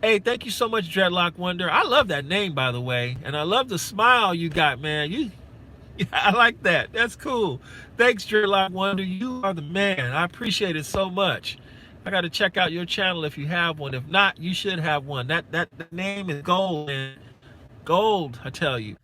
Hey, thank you so much, Dreadlock Wonder. I love that name, by the way, and I love the smile you got, man. I like that. That's cool. Thanks, Dreadlock Wonder. You are the man. I appreciate it so much. I got to check out your channel if you have one. If not, you should have one. That name is gold, man. Gold, I tell you.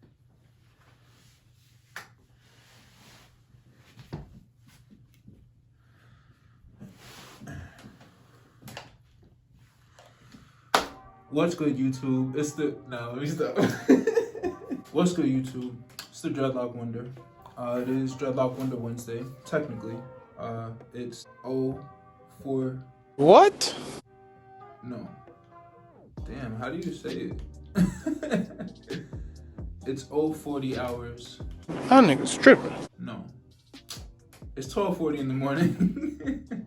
What's good, YouTube? It's the let me stop. What's good, YouTube? It's the Dreadlock Wonder. It is Dreadlock Wonder Wednesday. Technically, it's 04. What? No, damn. How do you say it? It's 040 hours. That nigga's tripping. No, it's 12:40 in the morning.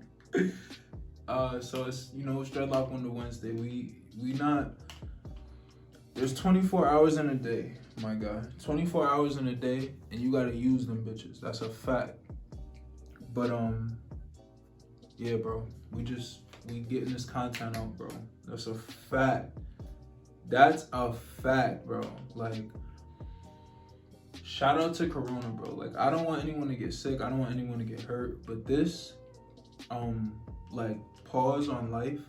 So it's it's Dreadlock Wonder Wednesday. We not. There's 24 hours in a day, my God. 24 hours in a day, and you gotta use them bitches. That's a fact. But yeah, bro. We getting this content out, bro. That's a fact. That's a fact, bro. Like, shout out to Corona, bro. Like, I don't want anyone to get sick. I don't want anyone to get hurt. But this, like, pause on life,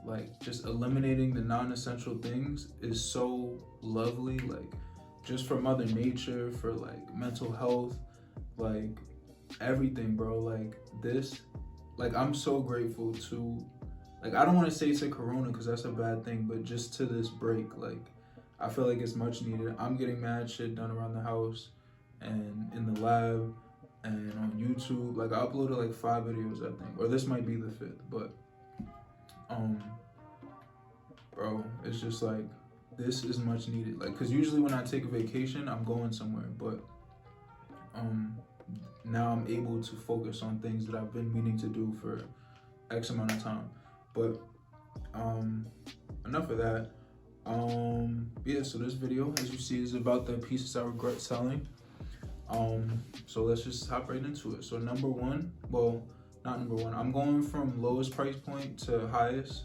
like just eliminating the non-essential things is so lovely. Like, just for Mother Nature, for like mental health, like everything, bro. Like this, like I'm so grateful to, like, I don't want to say to Corona because that's a bad thing, but just to this break. Like, I feel like it's much needed. I'm getting mad shit done around the house and in the lab and on YouTube. Like, I uploaded like 5 videos, I think, or this might be the 5th, but bro, it's just like, this is much needed. Like, because usually when I take a vacation, I'm going somewhere, but now I'm able to focus on things that I've been meaning to do for X amount of time. But enough of that. Yeah, so this video, as you see, is about the pieces I regret selling. So let's just hop right into it. So number one, well, not number one, I'm going from lowest price point to highest,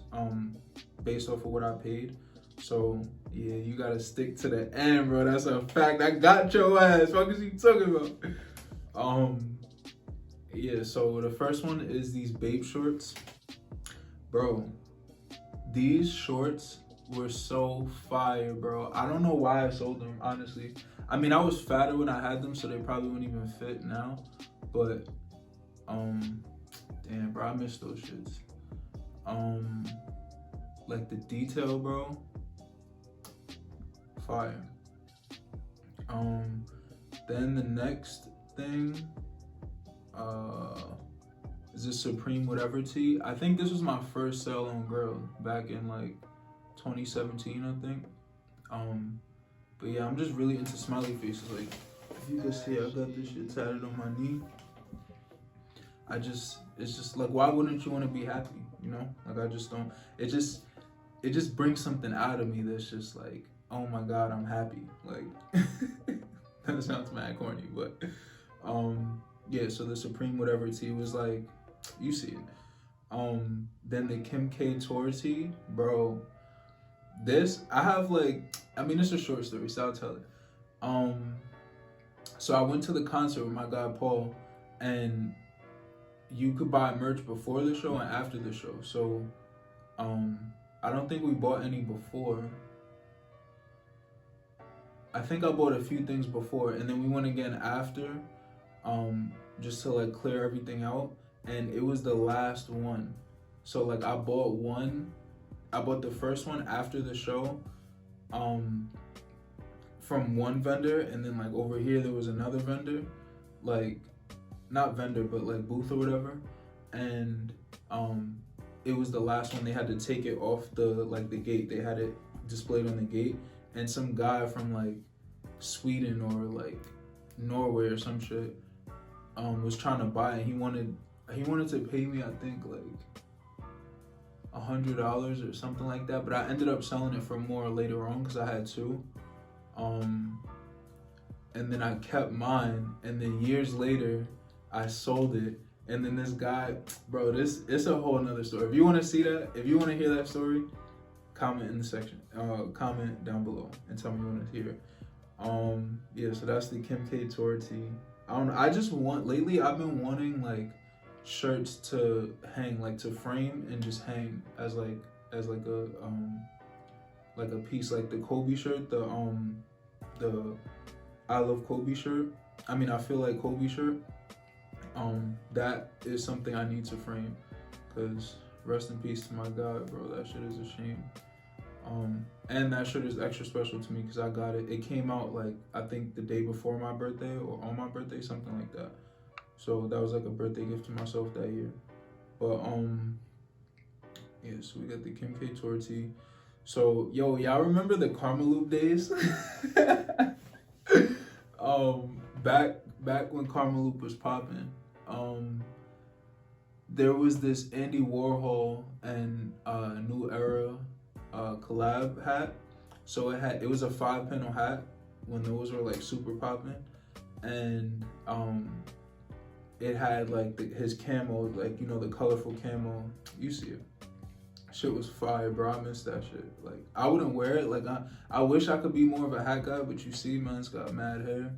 based off of what I paid. So yeah, you gotta stick to the end, bro. That's a fact. I got your ass. What is you talking about? Yeah, so the first one is these Babe shorts. Bro, these shorts were so fire, bro. I don't know why I sold them, honestly. I mean, I was fatter when I had them, so they probably wouldn't even fit now. But damn, bro, I miss those shits. Like the detail, bro, fire. Then the next thing is this Supreme whatever tee. I think this was my first sale on Girl back in like 2017, I think. But yeah, I'm just really into smiley faces. Like, if you can see, I got this shit tatted on my knee. It's just like, why wouldn't you want to be happy? You know, like, I just don't. It just brings something out of me that's just like, oh my God, I'm happy. Like, that sounds mad corny, but yeah. So the Supreme whatever tee was like, you see it. Then the Kim K tour tee, bro. This, I have like, I mean, it's a short story, so I'll tell it. So I went to the concert with my guy Paul, and you could buy merch before the show and after the show. So I don't think we bought any before. I think I bought a few things before, and then we went again after, just to like clear everything out. And it was the last one. So like I bought the first one after the show, from one vendor, and then like over here there was another vendor, like not vendor but like booth or whatever, and it was the last one. They had to take it off the gate. They had it displayed on the gate, and some guy from like Sweden or like Norway or some shit was trying to buy it. He wanted to pay me, I think, like $100 or something like that, but I ended up selling it for more later on because I had two. And then I kept mine, and then years later I sold it. And then this guy, bro, it's a whole nother story. If you want to see that, if you want to hear that story, comment in the section, comment down below and tell me you want to hear it. Yeah, so that's the Kim K tour tee. I don't know, I just want, lately I've been wanting like shirts to hang, like to frame and just hang as like a piece, like the Kobe shirt, the I love Kobe shirt. I mean, I feel like Kobe shirt. That is something I need to frame, cause rest in peace to my God, bro. That shit is a shame. And that shirt is extra special to me because I got it. It came out like I think the day before my birthday or on my birthday, something like that. So that was like a birthday gift to myself that year. But yeah. So we got the Kim K tour tee. So yo, y'all remember the Karma Loop days? Back when Karma Loop was popping. There was this Andy Warhol and New Era collab hat. So it was a 5-panel hat when those were like super popping, and it had like his camo, like, you know, the colorful camo. You see it. Shit was fire, bro. I miss that shit. Like, I wouldn't wear it. Like, I wish I could be more of a hat guy, but you see, man's got mad hair.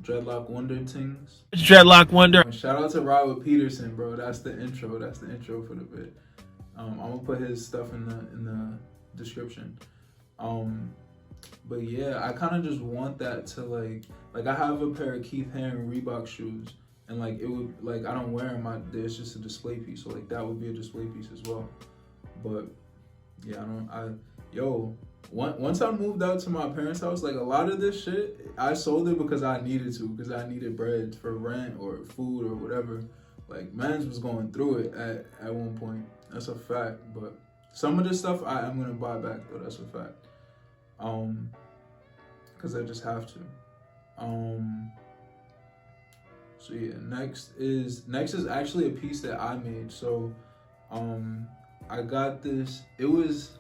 Dreadlock Wonder things. Dreadlock Wonder. Shout out to Ride with Peterson, bro. That's the intro. That's the intro for the bit. I'm gonna put his stuff in the description. But yeah, I kind of just want that to like I have a pair of Keith Haring Reebok shoes, and like it would, like, I don't wear them. It's just a display piece, so like that would be a display piece as well. But yeah, once I moved out to my parents' house, like a lot of this shit, I sold it because I needed to, because I needed bread for rent or food or whatever. Like, mans was going through it at one point. That's a fact. But some of this stuff I'm gonna buy back though. That's a fact. Because I just have to. So yeah, next is actually a piece that I made. So I got this. It was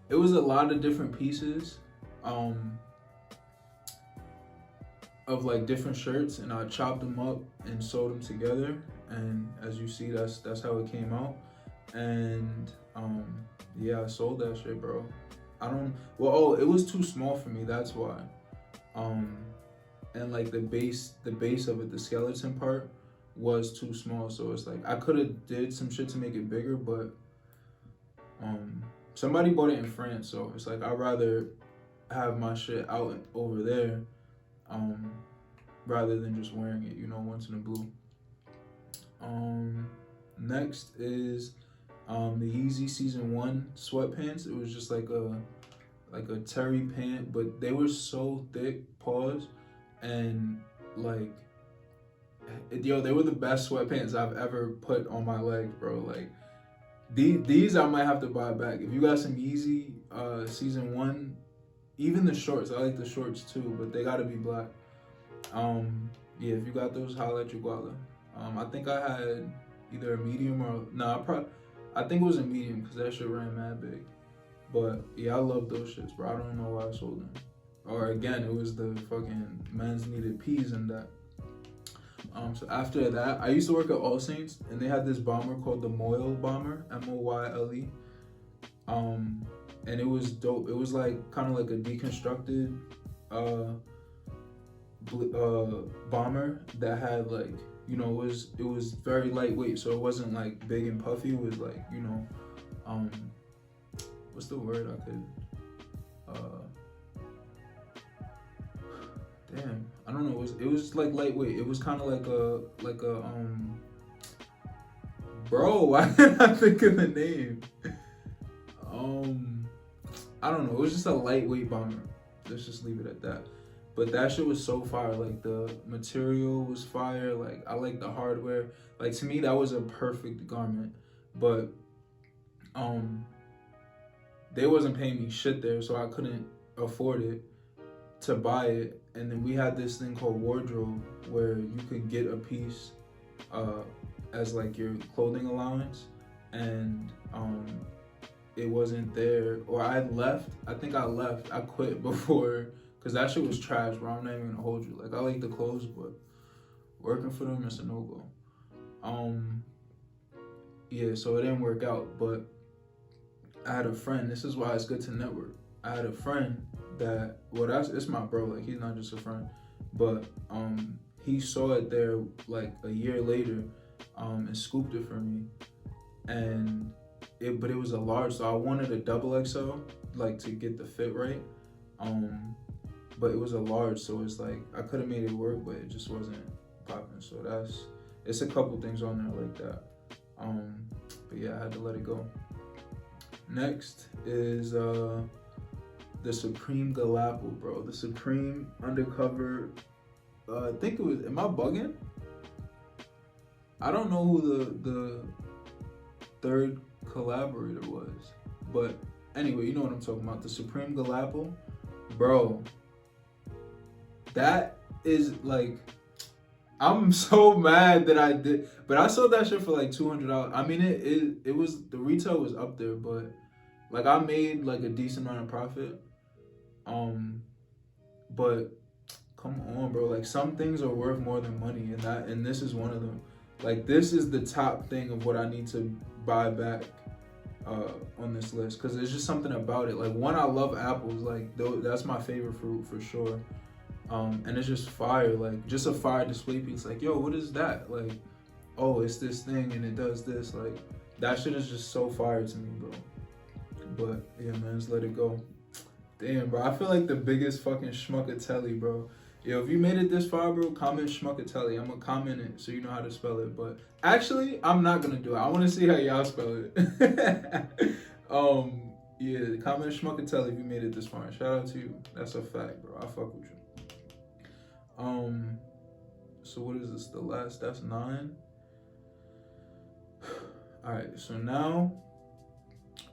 a lot of different pieces of like different shirts, and I chopped them up and sewed them together, and as you see, that's how it came out. And yeah, I sold that shit, bro. It was too small for me, that's why. And like the base of it, the skeleton part, was too small, so it's like I could have did some shit to make it bigger, but somebody bought it in France, so it's like I'd rather have my shit out over there rather than just wearing it, you know, once in a blue. Next is the Yeezy Season 1 sweatpants. It was just like a terry pant, but they were so thick, pause, and like, yo, they were the best sweatpants I've ever put on my legs, bro. Like, these I might have to buy back. If you got some Yeezy Season 1, even the shorts, I like the shorts too, but they gotta be black. Yeah, if you got those, holla at your guala. I think I had either a medium or I think it was a medium because that shit ran mad big. But yeah, I love those shits, bro. I don't know why I sold them. Or again, it was the fucking men's needed peas and that. So after that, I used to work at All Saints, and they had this bomber called the Moyle bomber, M-O-Y-L-E. And it was dope. It was like kind of like a deconstructed bomber that had, like, you know, it was very lightweight, so it wasn't like big and puffy. It was like, you know, what's the word I could damn, I don't know. It was like lightweight. It was kind of like a bro, why didn't I think of the name? I don't know. It was just a lightweight bomber. Let's just leave it at that. But that shit was so fire. Like, the material was fire. Like, I like the hardware. Like, to me, that was a perfect garment. But they wasn't paying me shit there, so I couldn't afford it to buy it. And then we had this thing called wardrobe, where you could get a piece as like your clothing allowance, and it wasn't there, or I think I left. I quit before, because that shit was trash, bro. I'm not even gonna hold you. Like, I like the clothes, but working for them is a no-go. Yeah, so it didn't work out. But I had a friend. This is why it's good to network. I had a friend that, well, it's my bro. Like, he's not just a friend, but he saw it there like a year later, and scooped it for me, but it was a large, so I wanted a double XL, like, to get the fit right, but it was a large, so it's like I could have made it work, but it just wasn't popping. So it's a couple things on there like that. But yeah, I had to let it go. Next is the Supreme Galapagos, bro. The Supreme Undercover. I think it was. Am I bugging? I don't know who the third collaborator was, but anyway, you know what I'm talking about. The Supreme Galapagos, bro. That is like, I'm so mad that I did, but I sold that shit for like $200. I mean, it was, the retail was up there, but like I made like a decent amount of profit. But come on, bro. Like, some things are worth more than money, and this is one of them. Like, this is the top thing of what I need to buy back on this list, because there's just something about it. Like, one, I love apples. Like, that's my favorite fruit for sure. And it's just fire, like, just a fire display piece. Like, yo, what is that? Like, oh, it's this thing and it does this. Like, that shit is just so fire to me, bro. But yeah, man, just let it go. Damn, bro, I feel like the biggest fucking schmuckatelli, bro. Yo, if you made it this far, bro, comment schmuckatelli. I'm gonna comment it so you know how to spell it. But actually, I'm not gonna do it. I want to see how y'all spell it. Yeah, comment schmuckatelli if you made it this far. Shout out to you. That's a fact, bro. I fuck with you. So what is this? The last, that's 9. All right, so now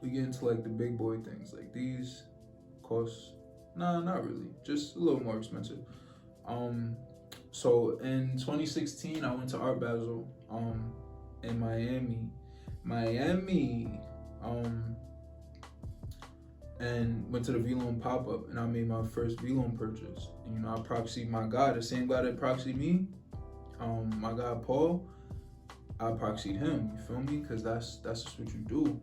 we get into like the big boy things. Like, these cost, nah, not really, just a little more expensive. So in 2016, I went to Art Basel, in Miami, and went to the V-Loan pop-up, and I made my first V-Loan purchase. And, you know, I proxied my guy, the same guy that proxied me, my guy Paul. I proxied him, you feel me? Because that's just what you do.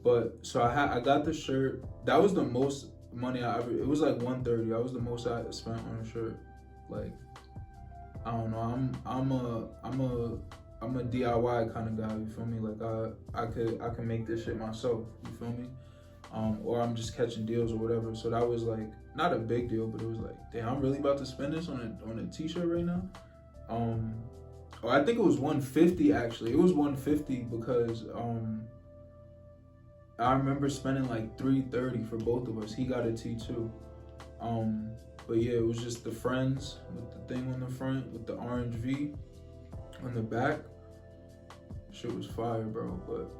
But so I got the shirt. That was the most money I ever. It was like $130. That was the most I spent on a shirt. Like, I don't know. I'm a DIY kind of guy. You feel me? Like, I can make this shit myself. You feel me? Or I'm just catching deals or whatever. So that was like not a big deal, but it was like, damn, I'm really about to spend this on a t-shirt right now. Or I think it was $150 actually. It was $150 because I remember spending like $330 for both of us. He got a T too. But yeah, it was just the Friends with the thing on the front with the orange V on the back. Shit was fire, bro. But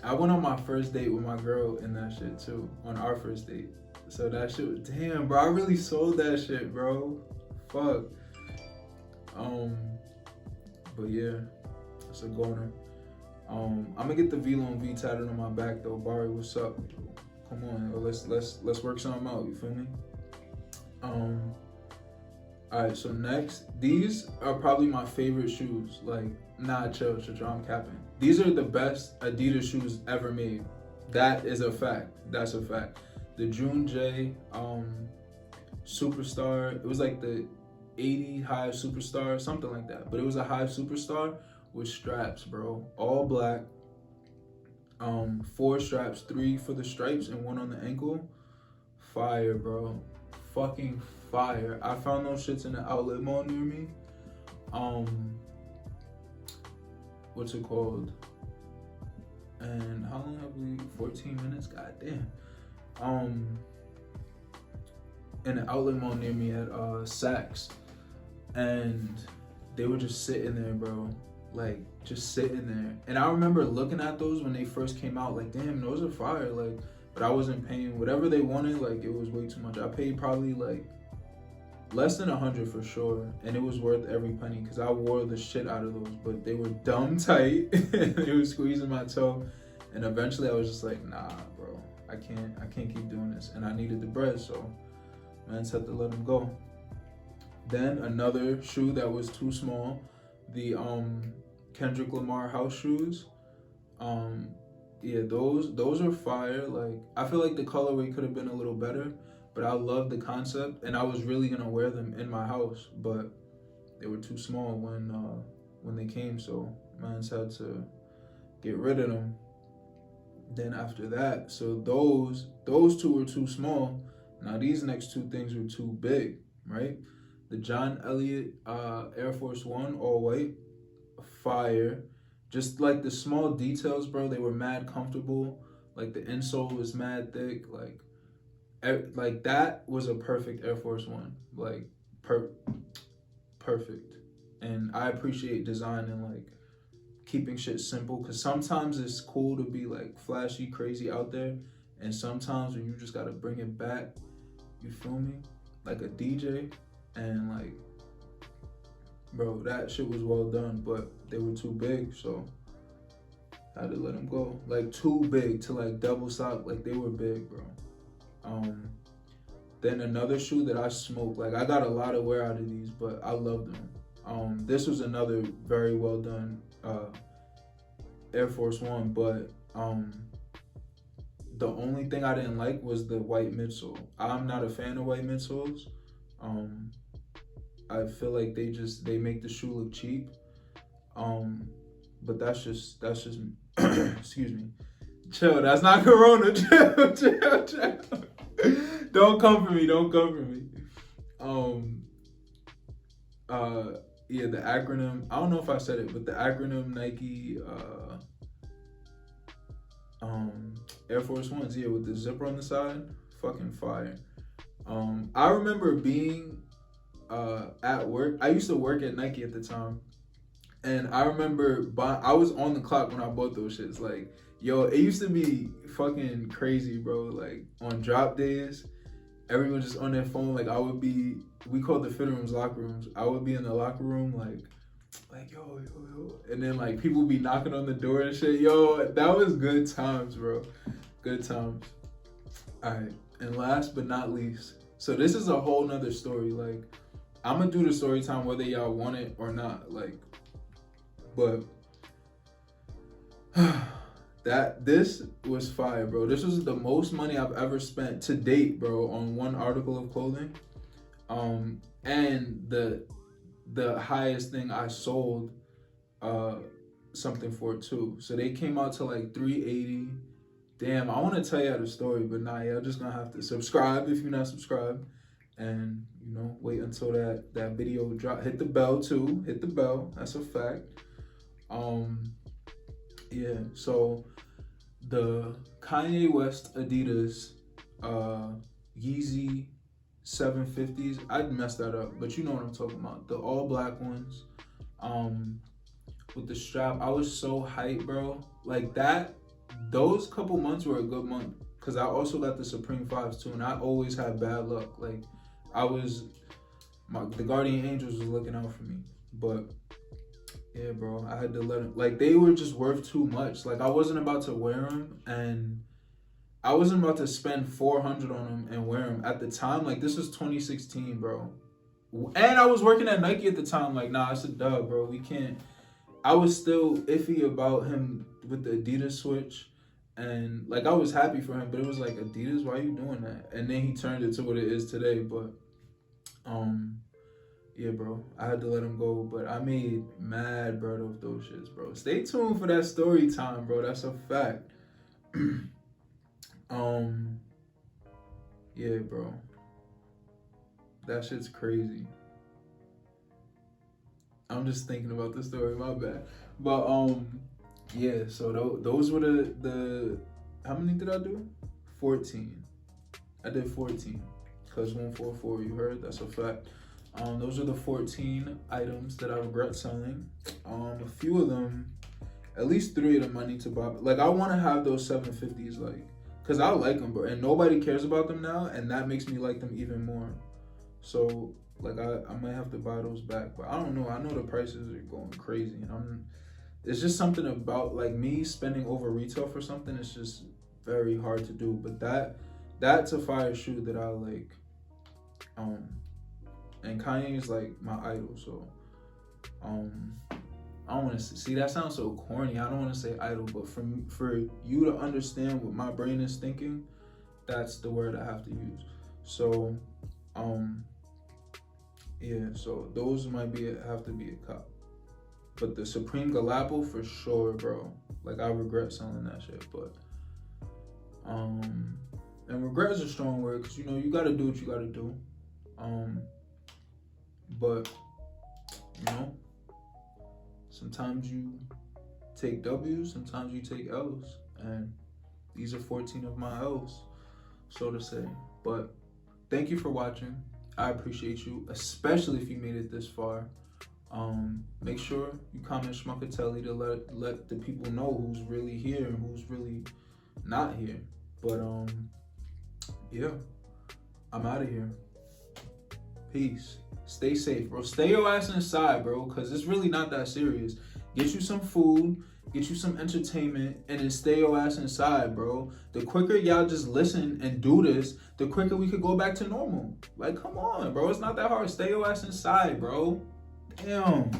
I went on my first date with my girl in that shit too, on our first date. So that shit was, damn, bro, I really sold that shit, bro. Fuck. But yeah, it's a goner. I'm gonna get the V-Loan V tatted on my back though. Barry, what's up? Come on, yo, let's work something out. You feel me? All right. So next, these are probably my favorite shoes. Like, nah, chill, I'm capping. These are the best Adidas shoes ever made. That is a fact. That's a fact. The June J Superstar. It was like the 80 Hive Superstar, something like that. But it was a Hive Superstar with straps, bro. All black. 4 straps, 3 for the stripes and 1 on the ankle. Fire, bro. Fucking fire. I found those shits in the outlet mall near me. What's it called? And how long have we? 14 minutes? God damn. In an outlet mall near me at Saks. And they were just sitting there, bro. Like, just sitting there. And I remember looking at those when they first came out, like, damn, those are fire. Like, but I wasn't paying whatever they wanted. Like, it was way too much. I paid probably like less than 100 for sure, and it was worth every penny because I wore the shit out of those. But they were dumb tight. It was squeezing my toe, and eventually I was just like, nah, bro, I can't keep doing this. And I needed the bread, so man, just had to let them go. Then another shoe that was too small, the Kendrick Lamar house shoes. yeah, those are fire. Like, I feel like the colorway could have been a little better, but I love the concept, and I was really gonna wear them in my house, but they were too small when they came, so man's had to get rid of them. Then after that, so those two were too small. Now these next two things were too big, right? The John Elliott Air Force One all white, fire. Just like the small details, bro, they were mad comfortable. Like the insole was mad thick. Like that was a perfect Air Force One. Like perfect. And I appreciate design and like keeping shit simple, because sometimes it's cool to be like flashy, crazy out there, and sometimes when you just gotta bring it back, you feel me? Like a DJ, and like, bro, that shit was well done, but they were too big, so I had to let them go. Like too big to like double sock, like they were big, bro. Then another shoe that I smoked, like I got a lot of wear out of these, but I loved them. This was another very well done Air Force One, but the only thing I didn't like was the white midsole. I'm not a fan of white midsoles. I feel like they make the shoe look cheap. But that's just excuse me. Chill, that's not Corona. Chill. Don't come for me. Yeah, the acronym, I don't know if I said it, but the acronym Nike Air Force Ones, yeah, with the zipper on the side, fucking fire. I remember being at work. I used to work at Nike at the time, and I remember I was on the clock when I bought those shits. Like, yo, it used to be fucking crazy, bro. Like on drop days, everyone just on their phone. Like we called the fitting rooms locker rooms. I would be in the locker room like yo, and then like people be knocking on the door and shit. Yo, that was good times, bro. Good times. All right, and last but not least, so this is a whole nother story. Like, I'm gonna do the story time whether y'all want it or not. Like, but this was fire, bro. This was the most money I've ever spent to date, bro, on one article of clothing. And the highest thing I sold something for it too. So they came out to like $380. Damn, I want to tell you the story, but nah, y'all just gonna have to subscribe if you're not subscribed, and you know, wait until that video drop. Hit the bell too. Hit the bell. That's a fact. Yeah. So the Kanye West Adidas Yeezy 750s. I'd mess that up, but you know what I'm talking about. The all black ones, with the strap. I was so hyped, bro. Like that. Those couple months were a good month, because I also got the Supreme 5s too, and I always had bad luck. Like, the Guardian Angels was looking out for me, but yeah, bro, I had to let them. Like, they were just worth too much. Like, I wasn't about to wear them, and I wasn't about to spend $400 on them and wear them at the time. Like, this was 2016, bro, and I was working at Nike at the time. Like, nah, it's a dub, bro. We can't. I was still iffy about him with the Adidas switch, and like I was happy for him, but it was like, Adidas, why are you doing that? And then he turned it to what it is today. But yeah, bro, I had to let him go, but I made mad bread off those shits, bro. Stay tuned for that story time, bro. That's a fact. Yeah, bro, that shit's crazy. I'm just thinking about the story, my bad. But yeah, so those were the how many did I do? 14. I did 14. Cause 144, you heard? That's a fact. Those are the 14 items that I regret selling. A few of them, at least 3 of them I need to buy. Like, I want to have those 750s, like, cause I like them, bro, and nobody cares about them now, and that makes me like them even more. So, like, I might have to buy those back, but I don't know. I know the prices are going crazy, and it's just something about, like, me spending over retail for something. It's just very hard to do. But that's a fire shoe that I like. And Kanye is like my idol, so I don't want to see that sounds so corny. I don't want to say idle, but for you to understand what my brain is thinking, that's the word I have to use. So, yeah. So those might have to be a cop. But the Supreme Galapple for sure, bro. Like, I regret selling that shit, but and regret is a strong word, because you know you gotta do what you gotta do. But you know, sometimes you take W's, sometimes you take L's, and these are 14 of my L's, so to say. But thank you for watching. I appreciate you, especially if you made it this far. Make sure you comment Schmuckatelli to let the people know who's really here and who's really not here. But yeah, I'm out of here. Peace. Stay safe, bro. Stay your ass inside, bro, because it's really not that serious. Get you some food, get you some entertainment, and then stay your ass inside, bro. The quicker y'all just listen and do this, the quicker we could go back to normal. Like, come on, bro. It's not that hard. Stay your ass inside, bro. Damn.